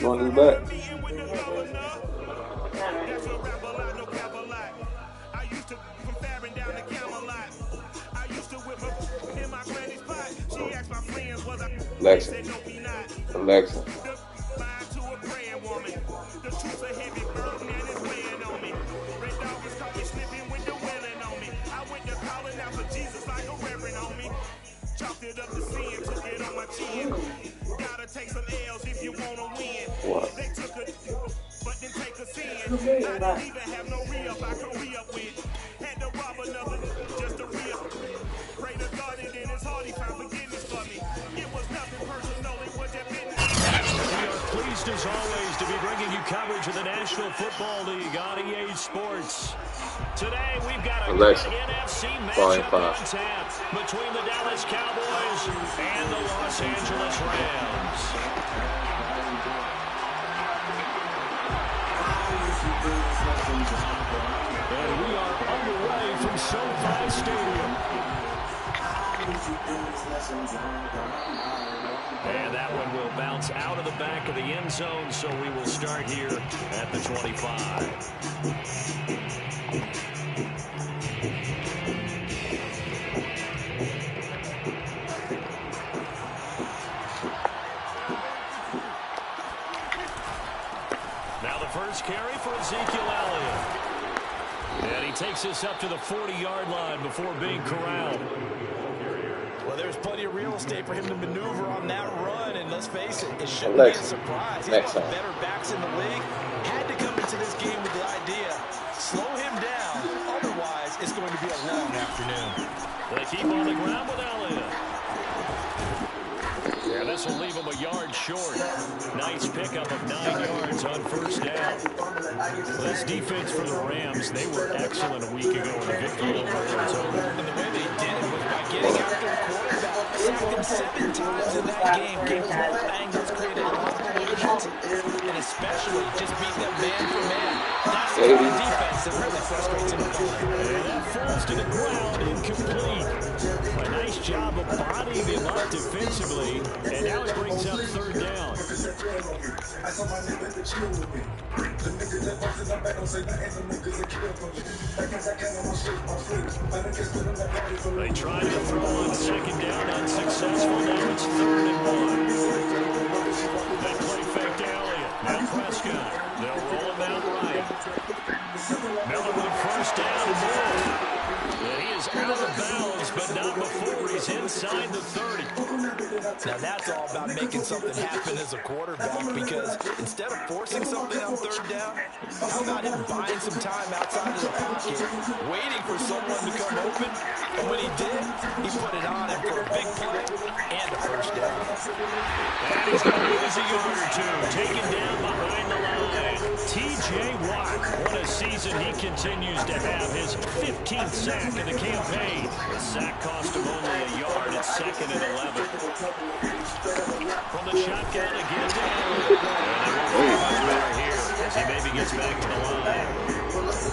You want this back? Alexa. Alexa. What? Pleased as always to be bringing you coverage of the National Football League on EA Sports. Today we've got a Alexa. good NFC matchup on tap between the Dallas Cowboys and the Los Angeles Rams. And we are underway from SoFi Stadium. And that one will bounce out of the back of the end zone, so we will start here at the 25. Now the first carry for Ezekiel Elliott. And he takes this up to the 40-yard line before being corralled. Well, there's plenty of real estate for him to maneuver on that run, and let's face it, it shouldn't be a surprise. He's one of the better backs in the league. Had to come into this game with the idea, slow him down, otherwise it's going to be a long afternoon. They keep on the ground with Elliott. And this will leave him a yard short. Nice pickup of 9 yards on first down. This defense for the Rams, they were excellent a week ago in the victory over Arizona. And the way they did it was by getting after the quarterback. Sacked him 7 times in that game. Came from all angles, created a lot of illusions, and especially just beat them man for man. That's the kind of defense that really frustrates him. And that falls to the ground incomplete. A nice job of bodying him up defensively, and now it brings up third down. They tried to throw on second down, unsuccessful. Now it's 3rd and 1. They play fake to Elliott. Now Prescott. They'll roll him out right. Miller with first down and more. And he is out of bounds, but not before he's inside the 30. Now that's all about making something happen as a quarterback, because instead of forcing something on third down, how about him buying some time outside of the pocket, waiting for someone to come open, and when he did, he put it on him for a big play and a first down. And he's going to lose a yard or two, taken down behind the line. T.J. Watt, what a season he continues to have, his 15th sack of the campaign. The sack cost him only a yard at 2nd and 11. From the shotgun again to Elliott. And it won't be much better here as he maybe gets back to the line.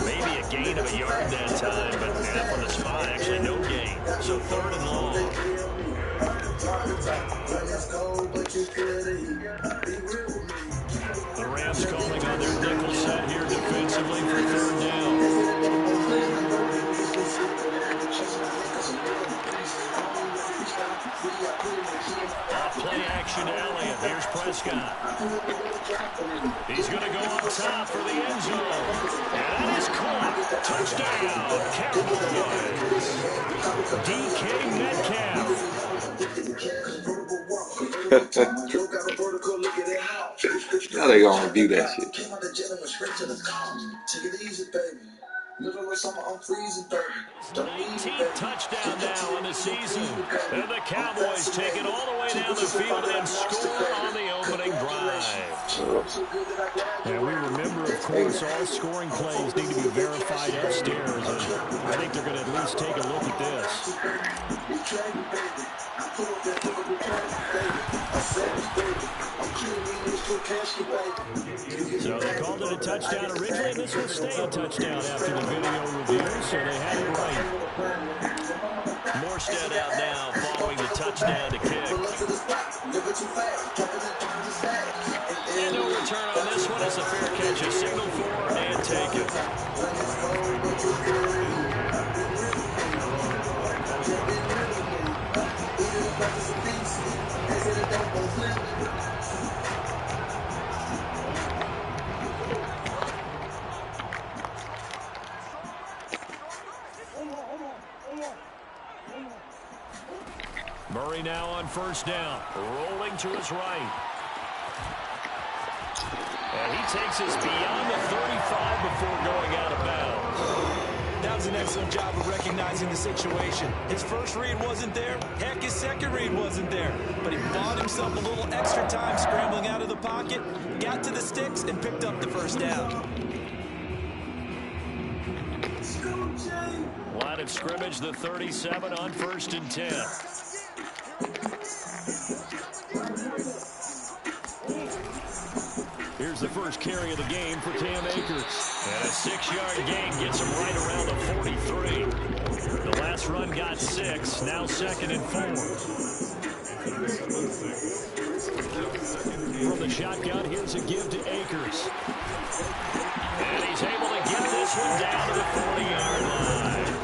Maybe a gain of a yard that time, but from the spot, actually no gain. So 3rd and long. The Rams calling on their nickel set here defensively for 3rd down. Play action Elliott. Here's Prescott. He's going to go up top for the end zone. And that is caught. Touchdown, Cowboys. DK Metcalf. Now they gonna review that shit. 19th touchdown now in the season. And the Cowboys take it all the way down the field and score on the opening drive. And we remember, of course, all scoring plays need to be verified upstairs. And I think they're going to at least take a look at this. So they called it a touchdown originally, and this will stay a touchdown after the video review, so they had it right. Morstead out now following the touchdown to kick. And over to this a fair catch, a signal for and taken. Murray now on first down, rolling to his right. And he takes us beyond the 35 before going out of bounds. That was an excellent job of recognizing the situation. His first read wasn't there. Heck, his second read wasn't there. But he bought himself a little extra time scrambling out of the pocket, got to the sticks, and picked up the first down. Line of scrimmage, the 37 on 1st and 10. Here's the first carry of the game for Cam Akers. And a 6-yard gain gets him right around the 43. The last run got 6, now 2nd and 4. From the shotgun, here's a give to Akers. And he's able to get this one down to the 40-yard line.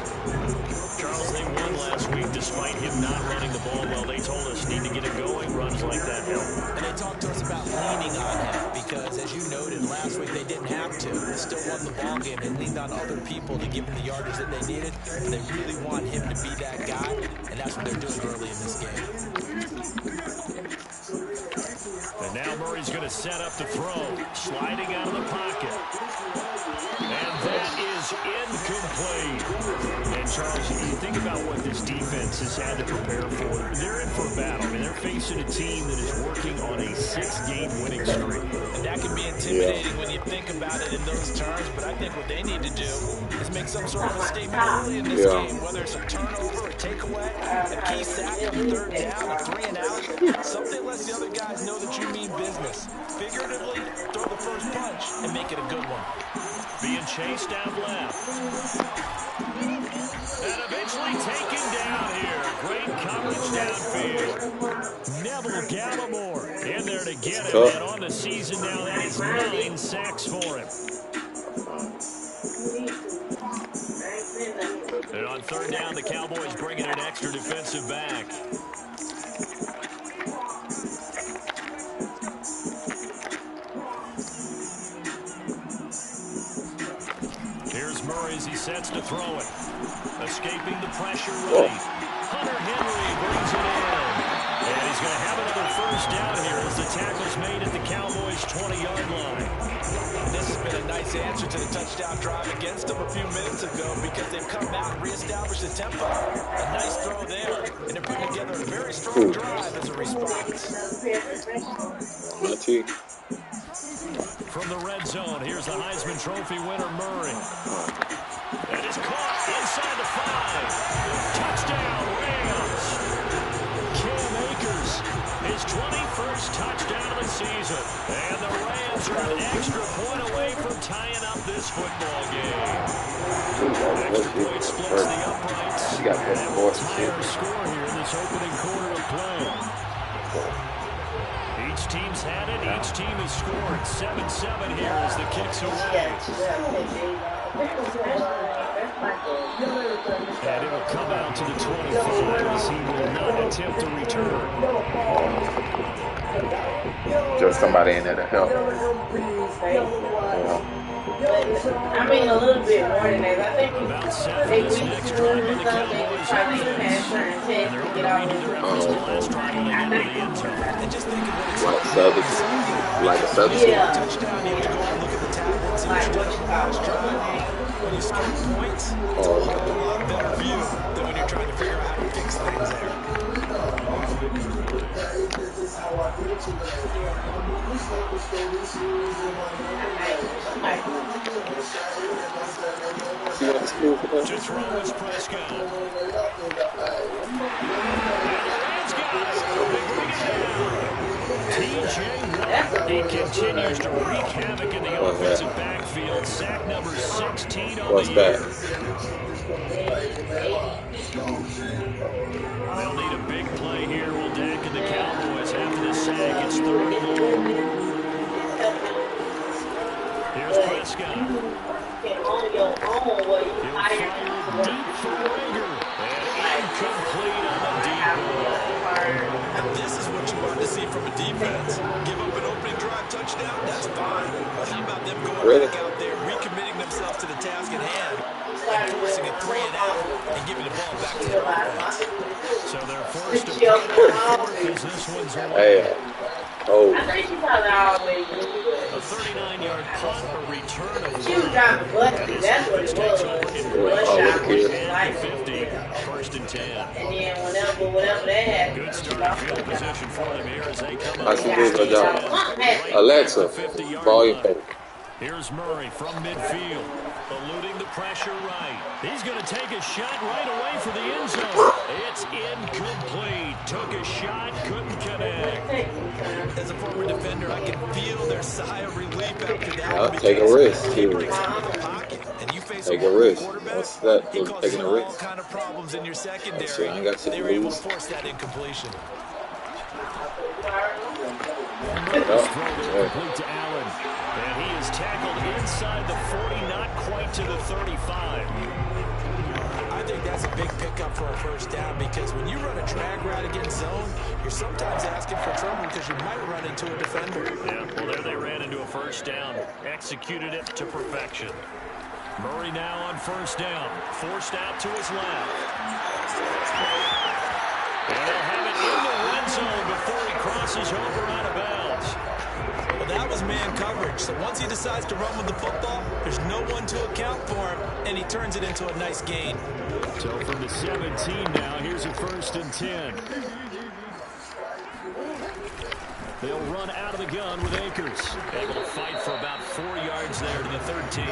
Charles, they won last week despite him not running the ball well. They told us need to get it going. Runs like that help. And they talked to us about leaning on him because, as you noted, last week they didn't have to. They still won the ball game. They leaned on other people to give them the yardage that they needed. And they really want him to be that guy, and that's what they're doing early in this game. And now Murray's going to set up to throw, sliding out of the pocket. And that is incomplete. And Charles, you think about what this defense has had to prepare for. They're in for a battle. I mean, they're facing a team that is working on a 6-game winning streak. And that can be intimidating when you think about it in those terms, but I think what they need to do is make some sort of a statement early in this game, whether it's a turnover, a takeaway, a key sack on 3rd down, a 3 and out, something lets the other guys know that you mean business. Figuratively, throw the first punch and make it a good one. Being chased out left. And eventually taken down here. Great coverage downfield. Neville Gallimore in there to get him. And on the season now, that is 9 sacks for him. And on 3rd down, the Cowboys bringing an extra defensive back. Here's Murray as he sets to throw it. Escaping the pressure ready. Hunter Henry brings it in. And he's going to have another first down here as the tackle's made at the Cowboys' 20-yard line. This has been a nice answer to the touchdown drive against them a few minutes ago because they've come out and reestablished the tempo. A nice throw there, and they're putting together a very strong drive as a response. From the red zone, here's the Heisman Trophy winner, Murray. And it's caught inside the 5. Touchdown, Rams. Cam Akers, his 21st touchdown of the season. And the Rams are an extra point away from tying up this football game. Extra point splits the uprights. And will tie our score here in this opening quarter of play. Each team's had it. Each team has scored. 7-7 here as the kicks away. And it will come out to the 25 as he will not attempt to return. Just somebody in there to help. I mean, a little bit more than that. I think About 7 minutes next drive on the Cowboys offense. And they're open to redo their efforts in the last drive when they get to the end zone. And just think of what it's Like a substitute. Yeah. touchdown. You have to go out and look at the tablets and Like what you call when you score points, it's a lot better view than when you're trying to figure out how to fix things there. To throw is Prescott. And the Rams got it. They bring it down. T.J. Watt, he continues to wreak havoc in the offensive backfield. Sack number 16 on the year. They'll need a big play here. Will Dak and the Cowboys after the sack. It's 3rd and long. Prescott. Can own your own way. He'll fire deep for Rager. And incomplete on the deep ball. Now, this is what you want to see from a defense. Give up an opening drive touchdown, that's fine. But how about them going back out there, recommitting themselves to the task at hand, and forcing a 3 and out, and giving the ball back to their offense. So they're forced to play as this one's away. Oh. I think she's probably always A 39-yard punt, a return of she was trying to bust it. That's what it was. and 50, first and 10. And then whenever that happened, Good starting field position for them here as they come up. I should do a good job. Alexa, volume up. Here's Murray from midfield, eluding the pressure right. He's going to take a shot right away for the end zone. It's incomplete. Took a shot, couldn't connect. As a former defender, I can feel their sigh of relief after that. Take a risk. He breaks out of the pocket, and you face Take a a risk. quarterback. What's that? He causes Taking a all risk. kind of problems in your secondary. So I got to they were able to lose. force that incompletion. Complete to Allen. And he is tackled inside the 40, not quite to the 35. I think that's a big pickup for a first down because when you run a drag route against zone, you're sometimes asking for trouble because you might run into a defender. Yeah, well, there they ran into a first down. Executed it to perfection. Murray now on first down. Forced out to his left. And they'll have it in the red zone before he crosses over out of bounds. Well, that was man coverage. So once he decides to run with the football, there's no one to account for him, and he turns it into a nice gain. So from the 17 now, here's a first and 10. They'll run out of the gun with Akers. Able to fight for about 4 yards there to the 13.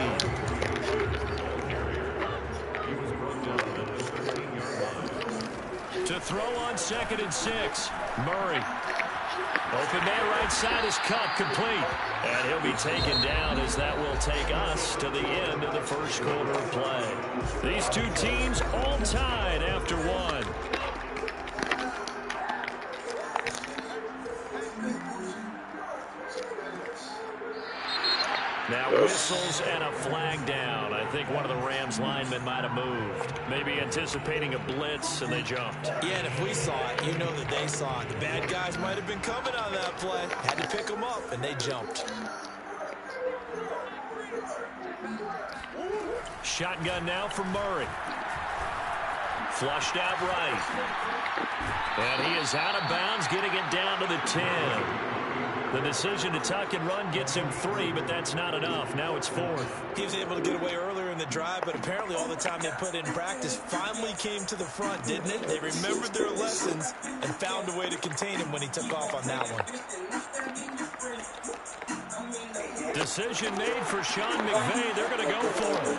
To throw on 2nd and 6. Murray. Open man right side is cut, complete. And he'll be taken down as that will take us to the end of the first quarter of play. These two teams all tied after one. Now whistles and a flag down. I think one of the Rams linemen might have moved. Maybe anticipating a blitz, and they jumped. Yeah, and if we saw it, you know that they saw it. The bad guys might have been coming on that play. Had to pick them up, and they jumped. Shotgun now for Murray. Flushed out right. And he is out of bounds, getting it down to the 10. The decision to tuck and run gets him 3, but that's not enough. Now it's 4th. He was able to get away earlier in the drive, but apparently all the time they put in practice finally came to the front, didn't it? They remembered their lessons and found a way to contain him when he took off on that one. Decision made for Sean McVay. They're going to go for it.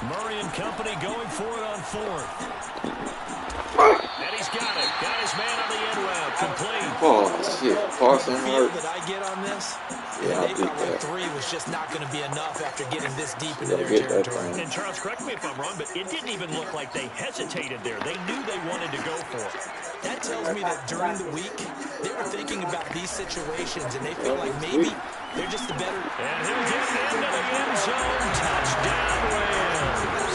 Murray and company going for it on 4th. And he's got it. Got his man on the end route. Complete. Oh, shit. Parson The feel hurt. that I get on this, Yeah, they I beat felt like that. 3 was just not going to be enough after getting this deep into Gotta their get that territory. thing. And Charles, correct me if I'm wrong, but it didn't even look like they hesitated there. They knew they wanted to go for it. That tells me that during the week, they were thinking about these situations, and they feel like maybe they're just a better... And he'll get into the end zone. Touchdown, Rams.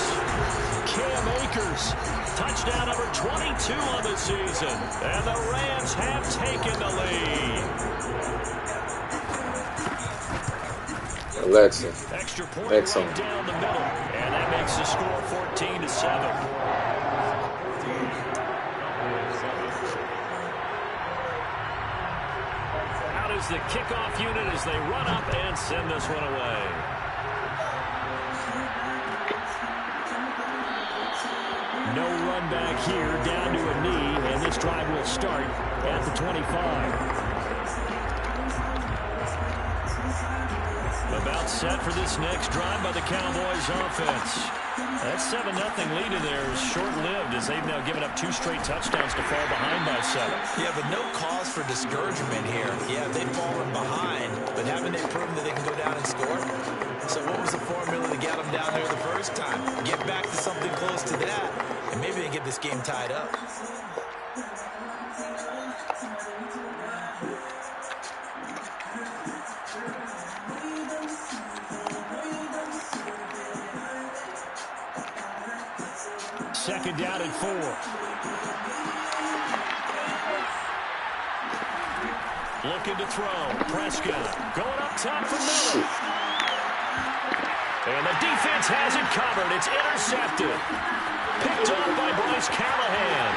Cam Akers. Touchdown number 22 on the season. And the Rams have taken the lead. Alexa. Extra point Excellent. right down the middle. And that makes the score 14-7. Out is the kickoff unit as they run up and send this one away. No run back here, down to a knee, and this drive will start at the 25. About set for this next drive by the Cowboys offense. That 7-0 lead in there is short-lived as they've now given up 2 straight touchdowns to fall behind by 7. Yeah, but no cause for discouragement here. Yeah, they've fallen behind, but haven't they proven that they can go down and score? So what was the formula to get them down there the first time? Get back to something close to that, and maybe they get this game tied up. Second down and 4. Looking to throw. Prescott going up top for Miller. And the defense has it covered. It's intercepted. Picked up by Bryce Callahan.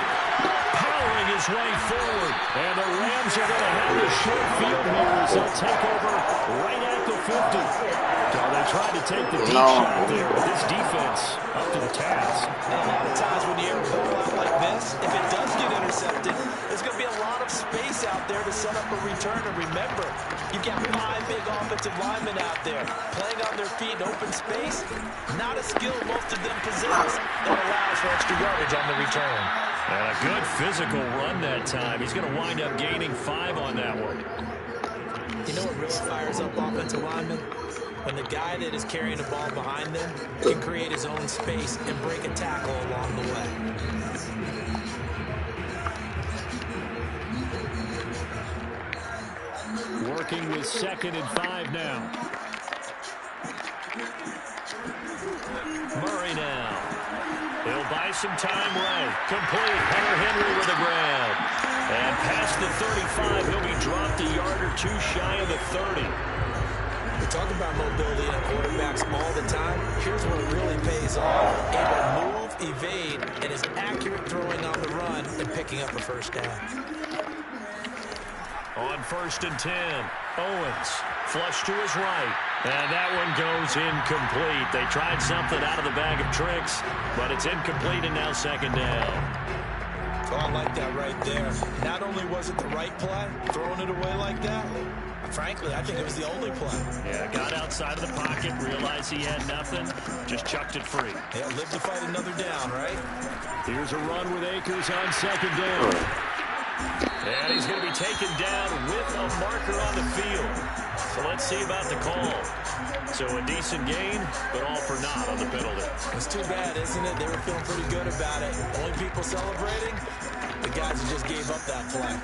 Powering his way forward. And the Rams are going to have the short field here as they'll take over right at the 50. So they tried to take the deep shot there, but this defense up to the task. And a lot of times when you air a ball out like this, if it does get intercepted, there's going to be a lot of space out there to set up a return. And remember, you've got 5 big offensive linemen out there playing on their feet in open space. Not a skill most of them possess that allows for extra yardage on the return. And a good physical run that time. He's going to wind up gaining 5 on that one. You know what really fires up offensive linemen? When the guy that is carrying the ball behind them can create his own space and break a tackle along the way. Working with 2nd and 5 now. Murray now. He'll buy some time right. Complete. Hunter Henry with the grab. And past the 35, he'll be dropped a yard or 2 shy of the 30. We talk about mobility in quarterbacks all the time. Here's where it really pays off. Able to move, evade, and is accurate throwing on the run and picking up a first down. On 1st and 10, Owens flush to his right. And that one goes incomplete. They tried something out of the bag of tricks, but it's incomplete and now 2nd down. Oh, I like that right there. Not only was it the right play, throwing it away like that, frankly, I think it was the only play. Yeah, got outside of the pocket, realized he had nothing, just chucked it free. He'll live to fight another down, right? Here's a run with Akers on 2nd down. And he's going to be taken down with a marker on the field. So let's see about the call. So a decent gain, but all for naught on the penalty. It's too bad, isn't it? They were feeling pretty good about it. Only people celebrating, the guys who just gave up that play.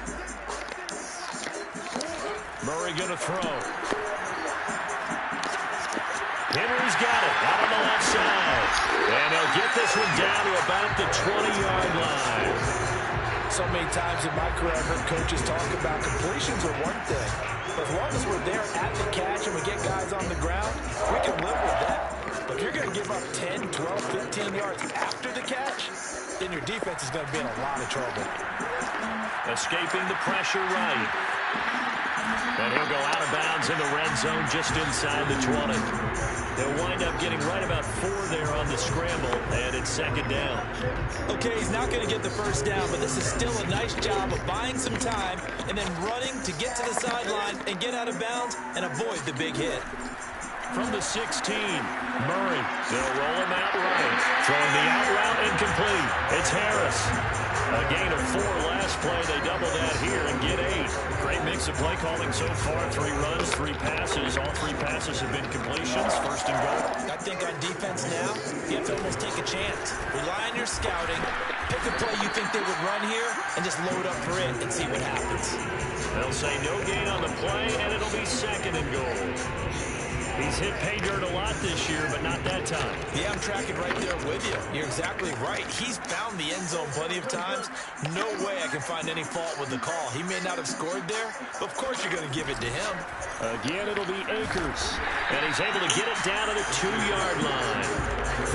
Murray going to throw. Henry's got it out on the left side. And they'll get this one down to about the 20-yard line. So many times in my career, I've heard coaches talk about completions are one thing. But as long as we're there at the catch and we get guys on the ground, we can live with that. But if you're going to give up 10, 12, 15 yards after the catch, then your defense is going to be in a lot of trouble. Escaping the pressure right. And he'll go out of bounds in the red zone just inside the 20. They'll wind up getting right about 4 there on the scramble, and it's 2nd down. Okay, he's not going to get the first down, but this is still a nice job of buying some time and then running to get to the sideline and get out of bounds and avoid the big hit. From the 16, Murray. They'll roll him out right. Throwing the out route incomplete. It's Harris. A gain of 4 last play. They double that here and get 8. Great mix of play calling so far. 3 runs, 3 passes. All 3 passes have been completions. 1st and goal. I think on defense now, you have to almost take a chance. Rely on your scouting. Pick a play you think they would run here and just load up for it and see what happens. They'll say no gain on the play, and it'll be 2nd and goal. He's hit pay dirt a lot this year, but not that time. Yeah, I'm tracking right there with you. You're exactly right. He's found the end zone plenty of times. No way I can find any fault with the call. He may not have scored there, but of course you're going to give it to him. Again, it'll be Akers. And he's able to get it down to the 2-yard line.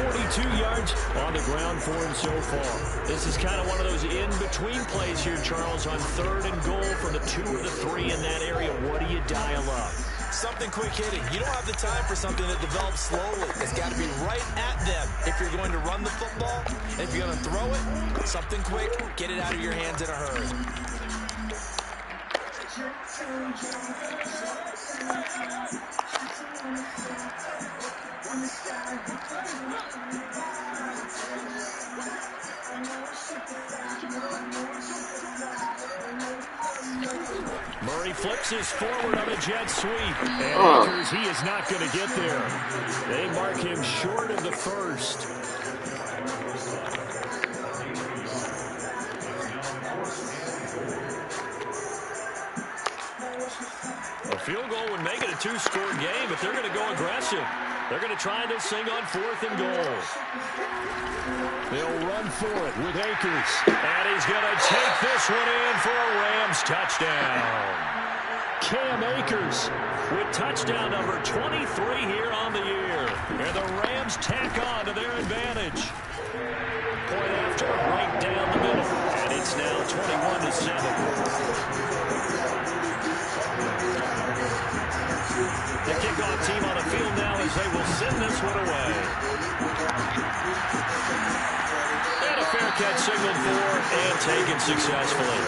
42 yards on the ground for him so far. This is kind of one of those in-between plays here, Charles, on 3rd and goal from the 2 or the 3 in that area. What do you dial up? Something quick hitting. You don't have the time for something that develops slowly. It's got to be right at them if you're going to run the football. And if you're going to throw it, something quick, get it out of your hands in a hurry. Murray flips his forward on a jet sweep. And Akers, he is not going to get there. They mark him short of the 1st. A field goal would make it a 2-score game, but they're going to go aggressive. They're going to try this thing on 4th and goal. They'll run for it with Akers. And he's going to take this one in for a Rams touchdown. Cam Akers with touchdown number 23 here on the year. And the Rams tack on to their advantage. Point after right down the middle. And it's now 21-7. The kickoff team on the field now as they will send this one away. And a fair catch signaled for and taken successfully.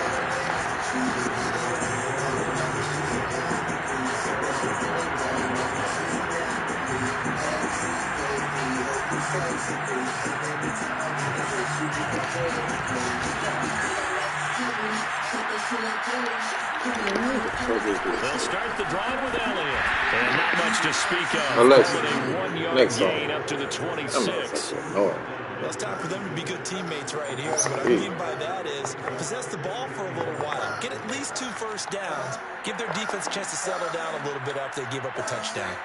They'll start the drive with Elliott. And not much to speak of. With a 1-yard gain up to the 26. Well, it's time for them to be good teammates right here. What I mean by that is possess the ball for a little while. Get at least 2 first downs. Give their defense a chance to settle down a little bit after they give up a touchdown.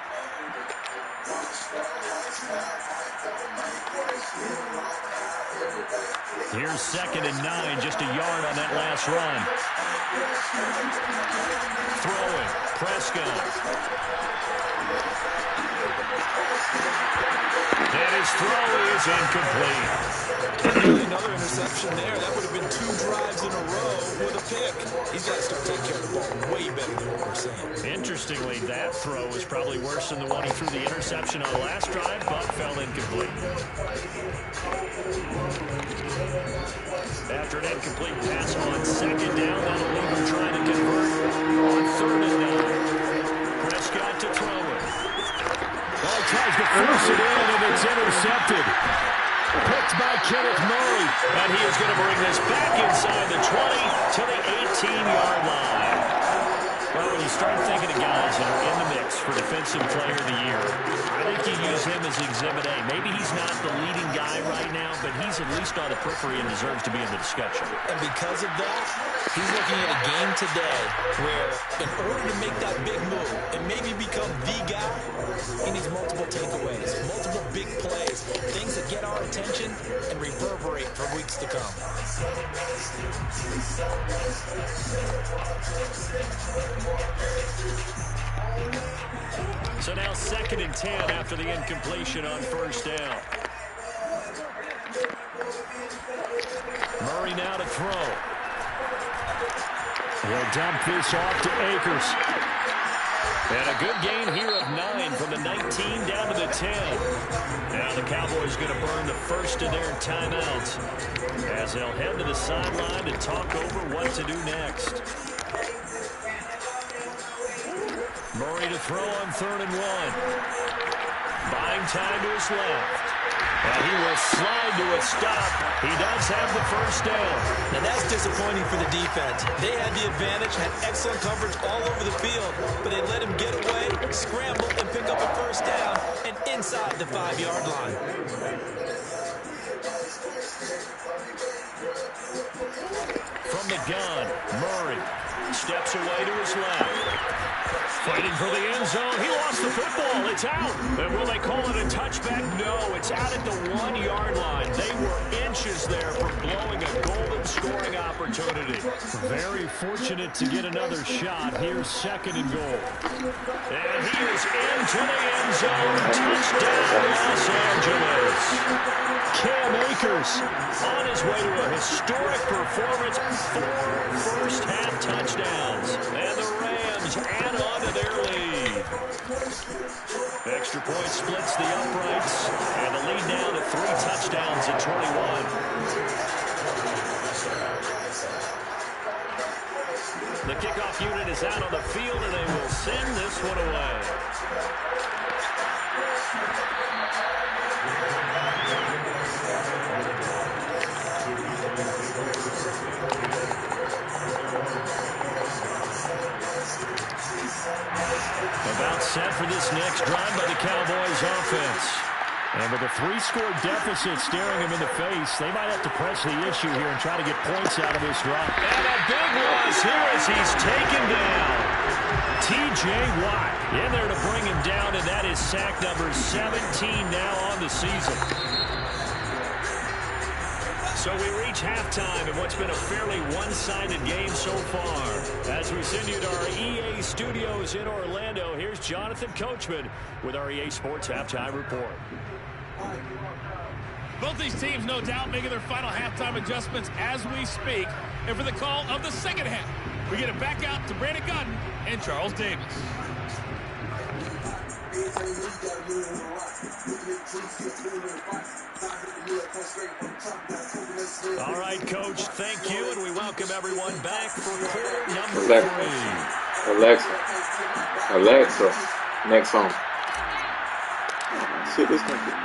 Here's 2nd and 9, just a yard on that last run. Throwing, Prescott. And his throw is incomplete. Another interception there. That would have been 2 drives in a row with a pick. He's got to start taking care of the ball way better than what we're saying. Interestingly, that throw was probably worse than the one he threw the interception on last drive, but fell incomplete. After an incomplete pass on 2nd down, that'll leave him trying to convert on 3rd and 9. Prescott to throw it. Well, he tries to force it in, and it's intercepted. Picked by Kenneth Murray. And he is going to bring this back inside the 20 to the 18-yard line. Well, when you start thinking of guys that are in the mix for Defensive Player of the Year, I think you use him as Exhibit A. Maybe he's not the leading guy right now, but he's at least on the periphery and deserves to be in the discussion. And because of that, he's looking at a game today where in order to make that big move and maybe become the guy, he needs multiple takeaways, multiple big plays, things that get our attention and reverberate for weeks to come. So now 2nd and 10 after the incompletion on 1st down. Murray now to throw. He'll dump this off to Akers. And a good gain here of 9 from the 19 down to the 10. Now the Cowboys going to burn the first of their timeouts as they'll head to the sideline to talk over what to do next. Murray to throw on 3rd and 1. Buying time to his left. And he will slide to a stop. He does have the first down. Now that's disappointing for the defense. They had the advantage, had excellent coverage all over the field, but they let him get away, scramble, and pick up a first down, and inside the 5-yard line. From the gun, Murray steps away to his left. Fighting for the end zone. He lost the football. It's out. And will they call it a touchback? No, it's out at the 1-yard line. They were inches there from blowing a golden scoring opportunity. Very fortunate to get another shot. Here's 2nd and goal. And he is into the end zone. Touchdown, Los Angeles. Cam Akers on his way to a historic performance. 4 first-half touchdowns. And the Rams add on to their lead. Extra point splits the uprights. And the lead now to 3 touchdowns at 21. The kickoff unit is out on the field, and they will send this one away. About set for this next drive by the Cowboys offense. And with a 3-score deficit staring him in the face, they might have to press the issue here and try to get points out of this drive. And a big loss here as he's taken down. T.J. Watt in there to bring him down, and that is sack number 17 now on the season. So we reach halftime in what's been a fairly one-sided game so far. As we send you to our EA studios in Orlando, here's Jonathan Coachman with our EA Sports Halftime Report. Both these teams, no doubt, making their final halftime adjustments as we speak. And for the call of the second half, we get it back out to Brandon Gaudin and Charles Davis. All right, Coach, thank you, and we welcome everyone back for quarter number 3. Alexa, next song. Shit, this gonna get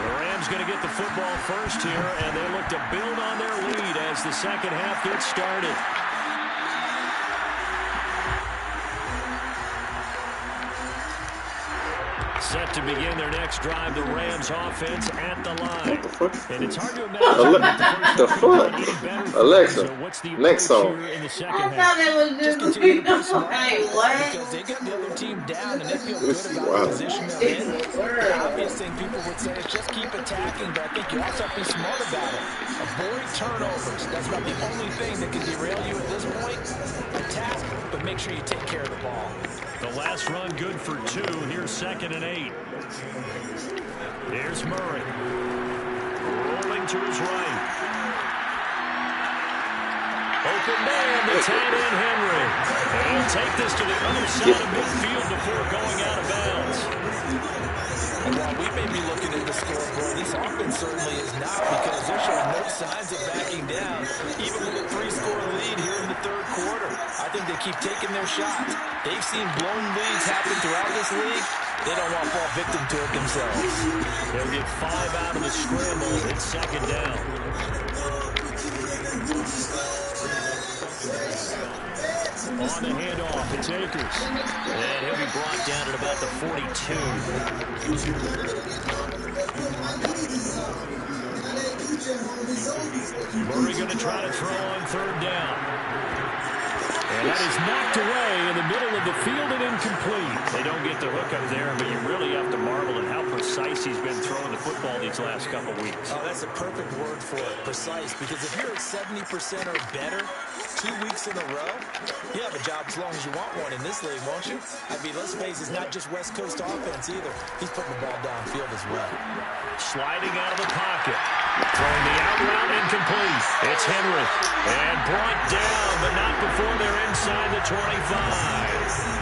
The Rams going to get the football first here, and they look to build on their lead as the second half gets started. Set to begin their next drive, the Rams offense at the line. And it's hard to imagine the fuck? Alexa, next song. I thought it was just continue to play smart because they got the other team down and they feel good about the position they're in. The obvious thing people would say is just keep attacking, but I think you also have to be smart about it. Avoid turnovers. That's about the only thing that can derail you at this point. Attack, but make sure you take care of the ball. The last run good for 2. Here's 2nd and 8. Here's Murray. Rolling to his right. Open man, the tight end Henry. And he'll take this to the other side of midfield before going out of bounds. And while we may be looking at the scoreboard, this offense certainly is not, because they're showing no signs of backing down, even with a 3-score lead here in the third quarter. I think they keep taking their shots. They've seen blown leads happen throughout this league. They don't want to fall victim to it themselves. They'll get 5 out of the scramble. It's 2nd down. On the handoff, it's Akers. And he'll be brought down at about the 42. Murray going to try to throw on 3rd down. And that is knocked away in the middle of the field and incomplete. They don't get the hook up there, but you really have to marvel at how precise he's been throwing the football these last couple weeks. Oh, that's a perfect word for it, precise, because if you're at 70% or better 2 weeks in a row, you have a job as long as you want one in this league, won't you? I mean, let's face it, it's not just West Coast offense either. He's putting the ball downfield as well. Sliding out of the pocket. Throwing the out route incomplete. It's Henry. And brought down, but not before they're inside the 25.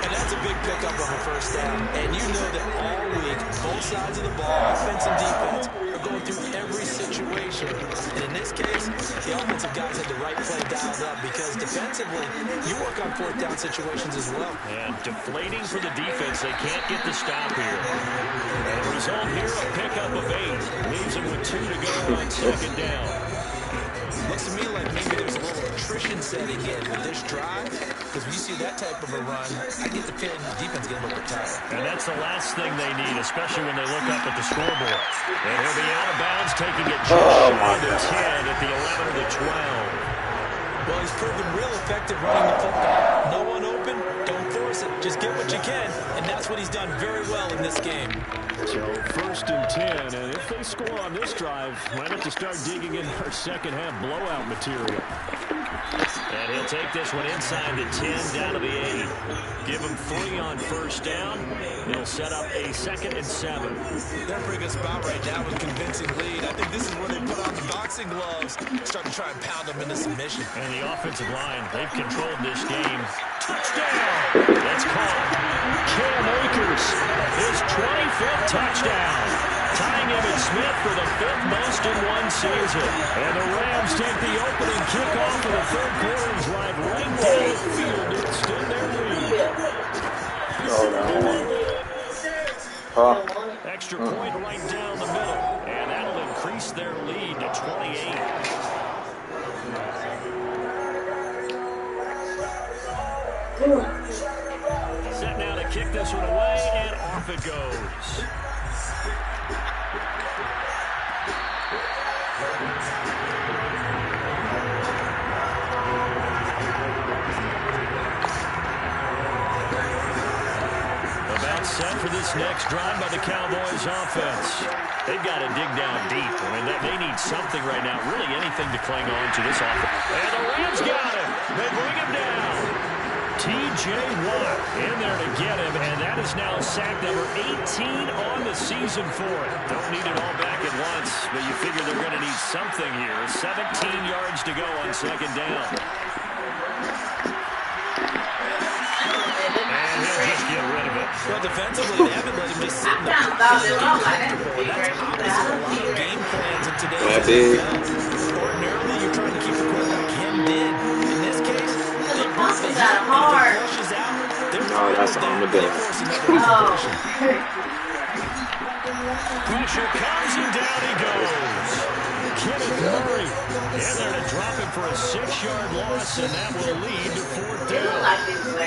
And that's a big pickup on the first down. And you know that all week, both sides of the ball, offense and defense, are going through every situation. And in this case, the offensive guys had the right play dialed up, because defensively, you work on 4th down situations as well. And deflating for the defense. They can't get the stop here. And the result here, a pickup of 8. Leaves them with 2 to go on 2nd down. Looks to me like maybe there's a little attrition setting in with this drive, because when you see that type of a run, I get the feeling the defense getting a little bit tired. And that's the last thing they need, especially when they look up at the scoreboard. And he'll be out of bounds, taking it just shy of the 10 at the 11 or the 12. Well, he's proven real effective running the football. No one open, don't force it. Just get what you can, and that's what he's done very well in this game. So 1st and 10, and if they score on this drive, might have to start digging in our second half blowout material. And he'll take this one inside the 10, down to the 8. Give him 3 on 1st down. He'll set up a 2nd and 7. They're in a pretty good spot right now with convincing lead. I think this is where they put on the boxing gloves, start to try and pound them into submission. And the offensive line, they've controlled this game. Touchdown! That's caught. Cam Akers, his 25th touchdown. Tying Emmitt Smith for the 5th most in one season. And the Rams take the opening kickoff of the third quarter and drive right down the field to extend their lead. Extra point right down the middle. And that'll increase their lead to 28. Set now to kick this one away, and off it goes. this next drive by the Cowboys offense. They've got to dig down deep. I mean, they need something right now, really anything to cling on to this offense. And the Rams got him. They bring him down. T.J. Watt in there to get him, and that is now sack number 18 on the season for it. Don't need it all back at once, but you figure they're going to need something here. 17 yards to go on second down. And he'll just get rid of it. Well, defensively, they haven't let him just sit in the pocket. That's opposite a lot of game plans in today's NFL. Ordinarily, you're trying to keep the quarterback hemmed in. In this case, they force it out. If it flushes out, No, that's on the bench. Pressure comes and down he goes. Kenneth Murray in there to drop him for a 6-yard loss, and that will lead to 4th down.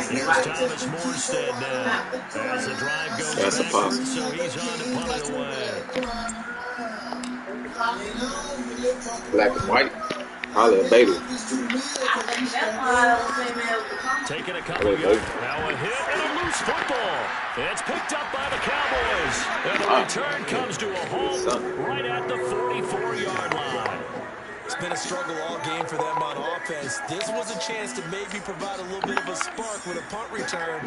Here's Thomas Morstead now as the drive goes backwards, so he's on to punt it away. Black and white. Holla, baby. Taking a couple yards. Now a hit and a loose football. It's picked up by the Cowboys. And the return comes to a halt right at the 44-yard line. It's been a struggle all game for them on offense. This was a chance to maybe provide a little bit of a spark with a punt return.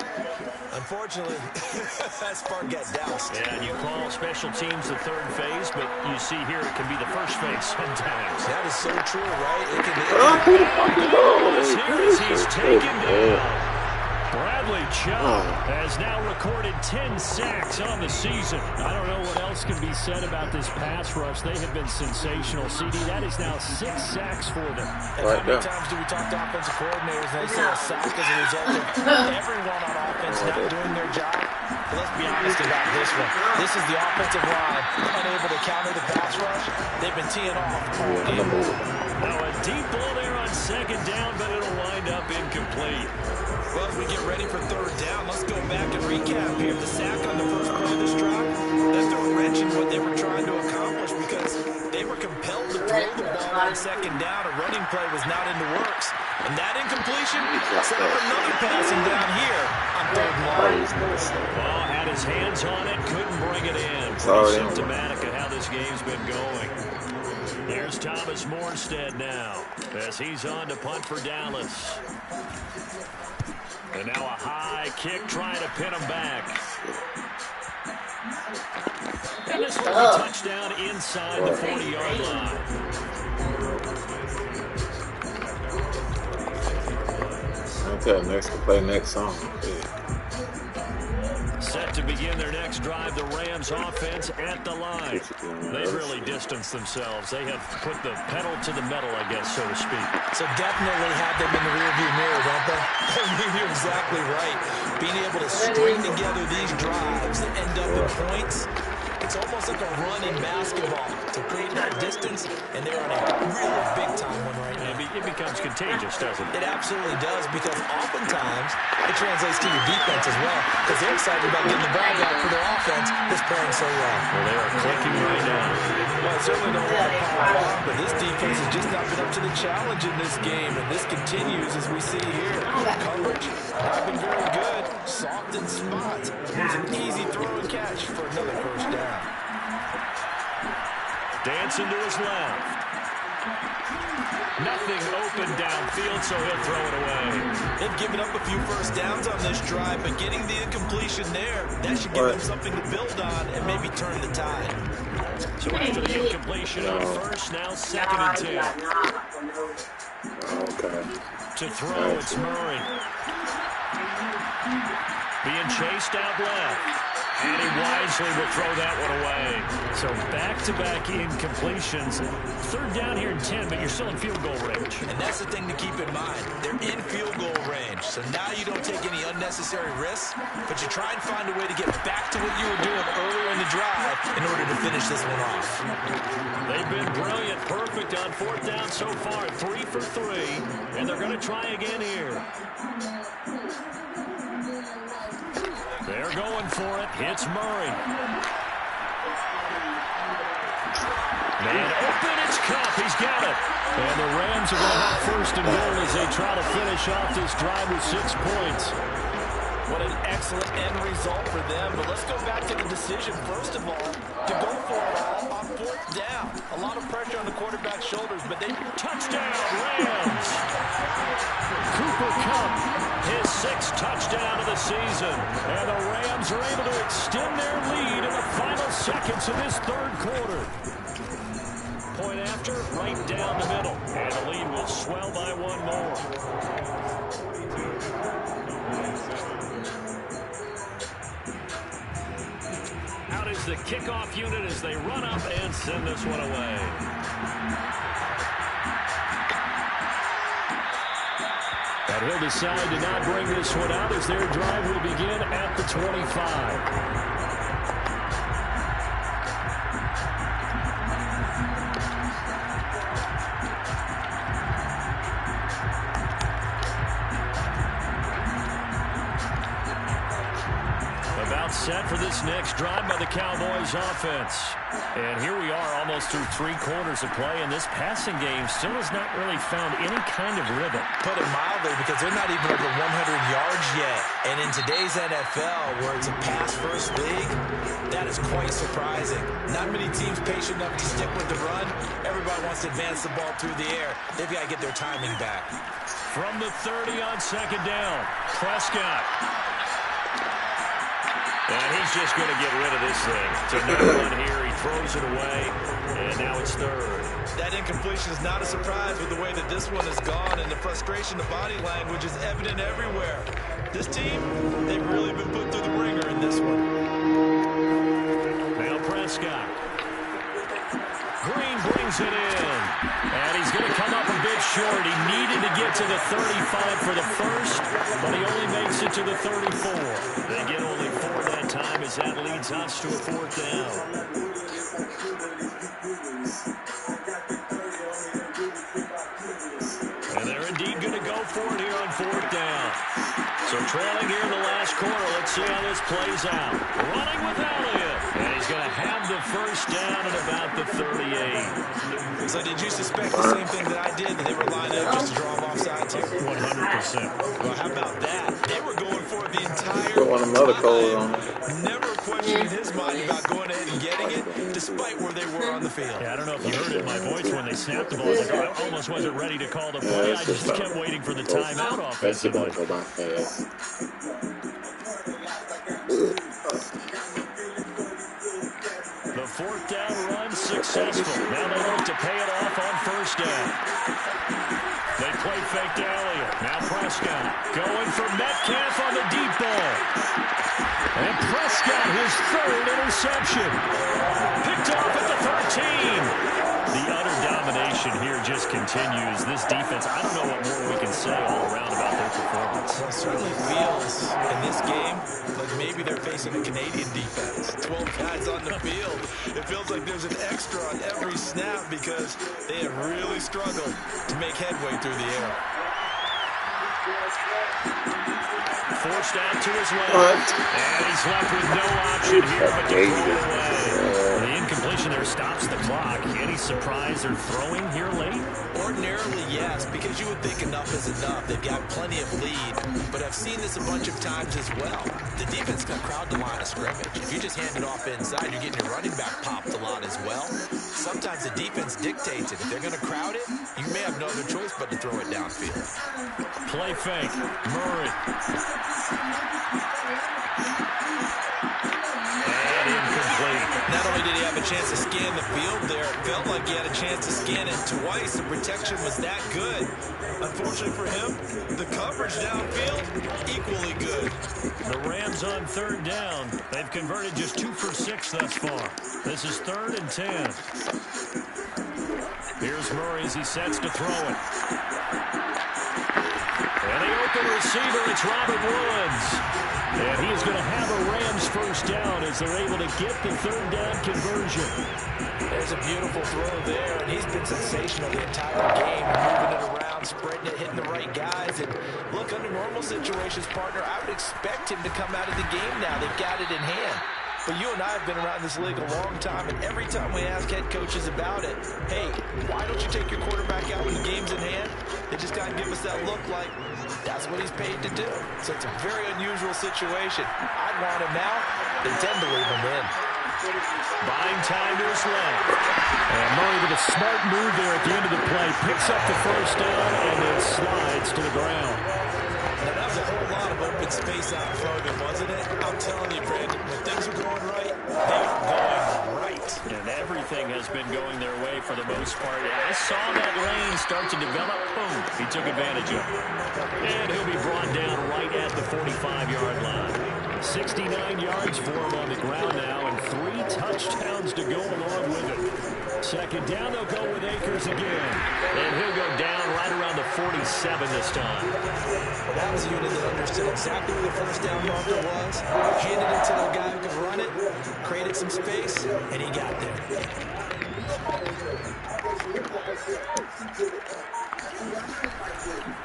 Unfortunately, that spark got doused. Yeah, and you call special teams the third phase, but you see here it can be the first phase sometimes. That is so true, right? It can Here as he's taken down. Bradley Chubb has now recorded 10 sacks on the season. I don't know what else can be said about this pass rush. They have been sensational. CD, that is now 6 sacks for them. And how many times do we talk to offensive coordinators and they say a sack as a result of everyone on offense not doing their job? But let's be honest about this one. This is the offensive line unable to counter the pass rush. They've been teeing off all game. Now a deep ball there on second down, but it'll wind up incomplete. Well, as we get ready for third down, let's go back and recap here. The sack on the first play of this drive, that threw a wrench in what they were trying to accomplish because they were compelled to throw the ball on second down. A running play was not in the works. And that incompletion set up another passing down here on third line. Well, had his hands on it, couldn't bring it in. Pretty symptomatic of how this game's been going. Here's Thomas Morstead now as he's on to punt for Dallas. And now a high kick trying to pin him back. And this will be a touchdown inside the 40-yard line. Okay, next to play next song. Set to begin their next drive, the Rams offense at the line. They've really distanced themselves. They have put the pedal to the metal, I guess, so to speak. So definitely have them in the rearview mirror, don't they? You're exactly right. Being able to string together these drives that end up in points, it's almost like a run in basketball to create that distance, and they're on a really big-time one right now. It becomes contagious, doesn't it? It absolutely does, because oftentimes it translates to your defense as well, because they're excited about getting the ball back for their offense that's playing so well. Well, they are clicking right now. Well, I certainly don't want to pile on, but this defense has just not been up to the challenge in this game, and this continues as we see here. Coverage not been very good. Soft in spots. Here's an easy throw and catch for another first down. Dancing to his left. Nothing open downfield, so he'll throw it away. They've given up a few first downs on this drive, but getting the incompletion there, that should give them something to build on and maybe turn the tide. So after the incompletion on first, now 2nd and 10. Okay. To throw, it's Murray. Being chased out left. And he wisely will throw that one away. So back-to-back incompletions. Third down here in 10, but you're still in field goal range. And that's the thing to keep in mind. They're in field goal range. So now you don't take any unnecessary risks, but you try and find a way to get back to what you were doing earlier in the drive in order to finish this one off. They've been brilliant. Perfect on 4th down so far. 3 for 3. And they're going to try again here. They're going for it. It's Murray. Man open, it's Kupp. He's got it. And the Rams are going to have 1st and goal as they try to finish off this drive with 6 points. What an excellent end result for them. But let's go back to the decision, first of all, to go for it all on 4th down. A lot of pressure on the quarterback's shoulders, but they... Touchdown, Rams! Cooper Kupp, his 6th touchdown of the season. And the Rams are able to extend their lead in the final seconds of this 3rd quarter. Point after, right down the middle. And the lead will swell by 1 more. Out is the kickoff unit as they run up and send this one away. And he'll decide to not bring this one out as their drive will begin at the 25. Set for this next drive by the Cowboys offense. And here we are almost through 3 quarters of play, and this passing game still has not really found any kind of rhythm. Put it mildly, because they're not even over 100 yards yet. And in today's NFL, where it's a pass-first league, that is quite surprising. Not many teams patient enough to stick with the run. Everybody wants to advance the ball through the air. They've got to get their timing back. From the 30 on 2nd down, Prescott. And he's just going to get rid of this thing. It's another one here. He throws it away, and now it's 3rd. That incompletion is not a surprise with the way that this one has gone, and the frustration, the body language is evident everywhere. This team, they've really been put through the ringer in this one. Now Prescott. Green brings it in. And he's going to come up a bit short. He needed to get to the 35 for the first, but he only makes it to the 34. They get only 4 that time as that leads us to a 4th down. And they're indeed going to go for it here on 4th down. So trailing here in the last quarter, let's see how this plays out. Running with Elliott. And he's going to have the first down at about the 38. So did you suspect the same thing that I did, that they were lining up just to draw them off sides here? 100%. Well, how about that? They were going for it the entire Put one of them other colors on. Never a question in his mind about going ahead and getting it, despite where they were on the field. Yeah, I don't know if you heard it in my voice when they snapped the ball. Like, I almost wasn't ready to call the play. I just kept waiting for the timeout offensively. The 4th down run successful. Now they look to pay it off on 1st down. They play fake to Elliott. Now Prescott going for Metcalf on the deep ball. And Prescott, his 3rd interception. Picked off at the 13. The utter domination here just continues. This defense, I don't know what more we can say all around about their performance. Well, it certainly feels in this game like maybe they're facing a Canadian defense. 12 guys on the field. It feels like there's an extra on every snap because they have really struggled to make headway through the air. Forced out to his left. And he's left with no option here but to throw it away. The incompletion there stops the clock. Any surprise they're throwing here late? Ordinarily, yes, because you would think enough is enough. They've got plenty of lead, but I've seen this a bunch of times as well. The defense can crowd the line of scrimmage. If you just hand it off inside, you're getting your running back popped a lot as well. Sometimes the defense dictates it. If they're going to crowd it, you may have no other choice but to throw it downfield. Play fake. Murray. And incomplete. Not only did he have a chance to scan the field there, it felt like he had a chance to scan it twice. The protection was that good. Unfortunately for him, the coverage downfield, equally good. The Rams on 3rd down. They've converted just 2 for 6 thus far. This is 3rd and 10. Here's Murray as he sets to throw it. And the open receiver, it's Robert Woods. And he is going to have a Rams first down as they're able to get the 3rd down conversion. There's a beautiful throw there, and he's been sensational the entire game, moving it around, spreading it, hitting the right guys. And look, under normal situations, partner, I would expect him to come out of the game now. They've got it in hand. But you and I have been around this league a long time, and every time we ask head coaches about it, hey, why don't you take your quarterback out when the game's in hand? They just got to give us that look like that's what he's paid to do. So it's a very unusual situation. I'd want him now. They tend to leave him in. Buying time to his left. And Murray with a smart move there at the end of the play. Picks up the first down and then slides to the ground. Now, that was a whole lot of open space out in front of him, wasn't it? I'm telling you, Brandon, when things are going right, they are going right. And everything has been going their way for the most part. I saw that lane start to develop. Boom. He took advantage of it. And he'll be brought down right at the 45-yard line. 69 yards for him on the ground now, and 3 touchdowns to go along with it. Second down, they'll go with Akers again. And he'll go down right around the 47 this time. Well, that was a unit that understood exactly where the first down marker was, handed it to the guy who could run it, created some space, and he got there.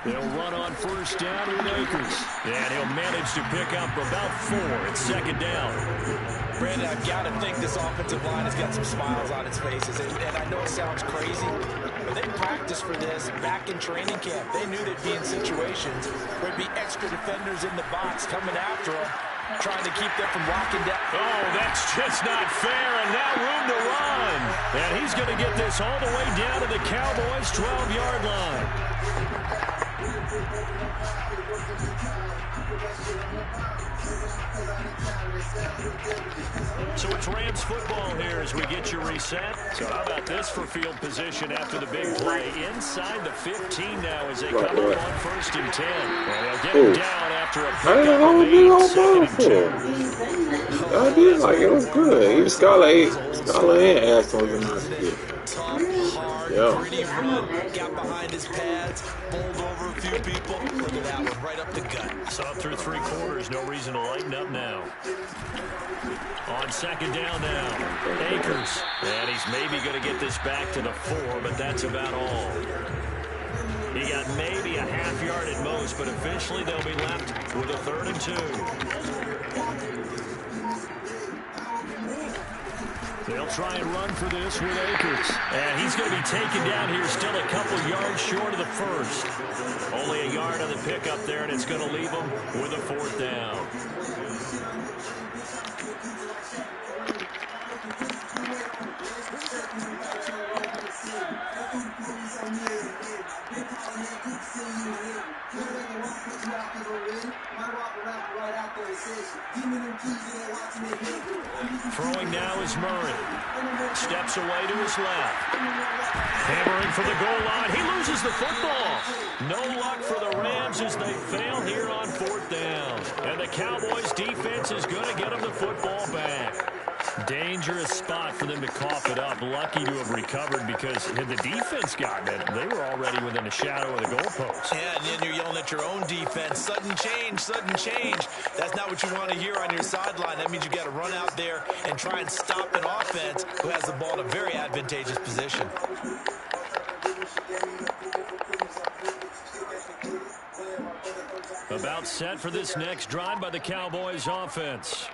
They'll run on first down with Akers. And he'll manage to pick up about 4. It's second down. Brandon, I've got to think this offensive line has got some smiles on its faces. And I know it sounds crazy, but they practiced for this back in training camp. They knew they'd be in situations where there'd be extra defenders in the box coming after them, trying to keep them from locking down. Oh, that's just not fair, and now room to run. And he's going to get this all the way down to the Cowboys' 12-yard line. So it's Rams football here as we get you reset. So how about this for field position after the big play? Inside the 15 now as they come up on first and 10. And they'll get him down after a pickup of 8, 2nd and 2. I did like it was good. Even Scarlett and Aston was a nice kid. Tough, hard, pretty run. Got behind his pads, bowled over a few people. Look at that one, right up the gut. Saw through 3 quarters. No reason to lighten up now. On second down now, Akers. And he's maybe going to get this back to the 4, but that's about all. He got maybe a half yard at most, but eventually they'll be left with a 3rd and 2. They'll try and run for this with Akers. And he's going to be taken down here, still a couple yards short of the first. Only a yard on the pickup there, and it's going to leave him with a 4th down. Throwing now is Murray. Steps away to his left. Hammering for the goal line. He loses the football. No luck for the Rams as they fail here on 4th down. And the Cowboys defense is going to get them the football back. Dangerous spot for them to cough it up. Lucky to have recovered because had the defense gotten it, they were already within the shadow of the goalpost. Yeah, and then you're yelling at your own defense. Sudden change, sudden change. That's not what you want to hear on your sideline. That means you got to run out there and try and stop an offense who has the ball in a very advantageous position. About set for this next drive by the Cowboys offense.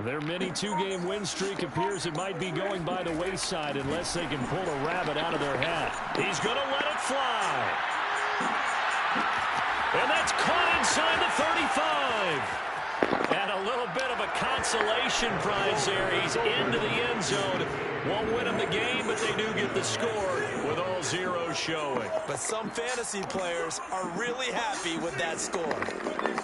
Their mini 2-game win streak appears it might be going by the wayside unless they can pull a rabbit out of their hat. He's going to let it fly. And that's caught inside the 35. And a little bit of a consolation prize there. He's into the end zone. Won't win them the game, but they do get the score with all zeros showing. But some fantasy players are really happy with that score.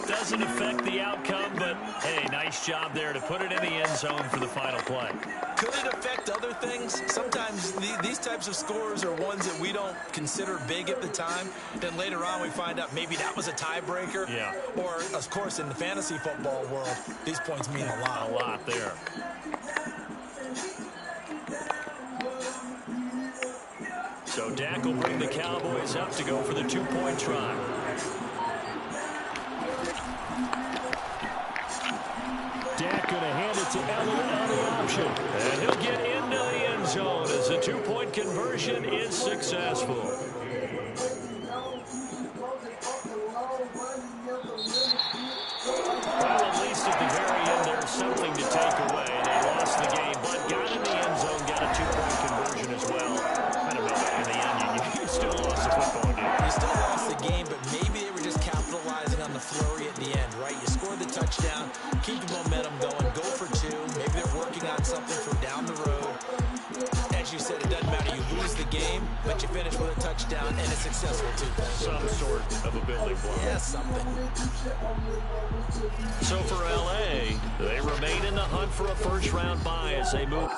Doesn't affect the outcome, but hey, nice job there to put it in the end zone for the final play. Could it affect other things? Sometimes these types of scores are ones that we don't consider big at the time. Then later on we find out maybe that was a tiebreaker. Yeah. Or, of course, in the fantasy football world, these points mean a lot. A lot there. So Dak will bring the Cowboys up to go for the 2-point try. Dak going to hand it to Elliott on the option. And he'll get into the end zone as the 2-point conversion is successful. Well, at least at the very end, there's something to take away. They lost the game, but got in the end zone, got a 2-point conversion as well. I don't know, in the end, you still lost the football game. You still lost the want something from down the road. As you said, it doesn't matter. You lose the game, but you finish with a touchdown, and it's successful, too. Some sort of a building block. Yeah, something. So for L.A., they remain in the hunt for a first-round bye as they move.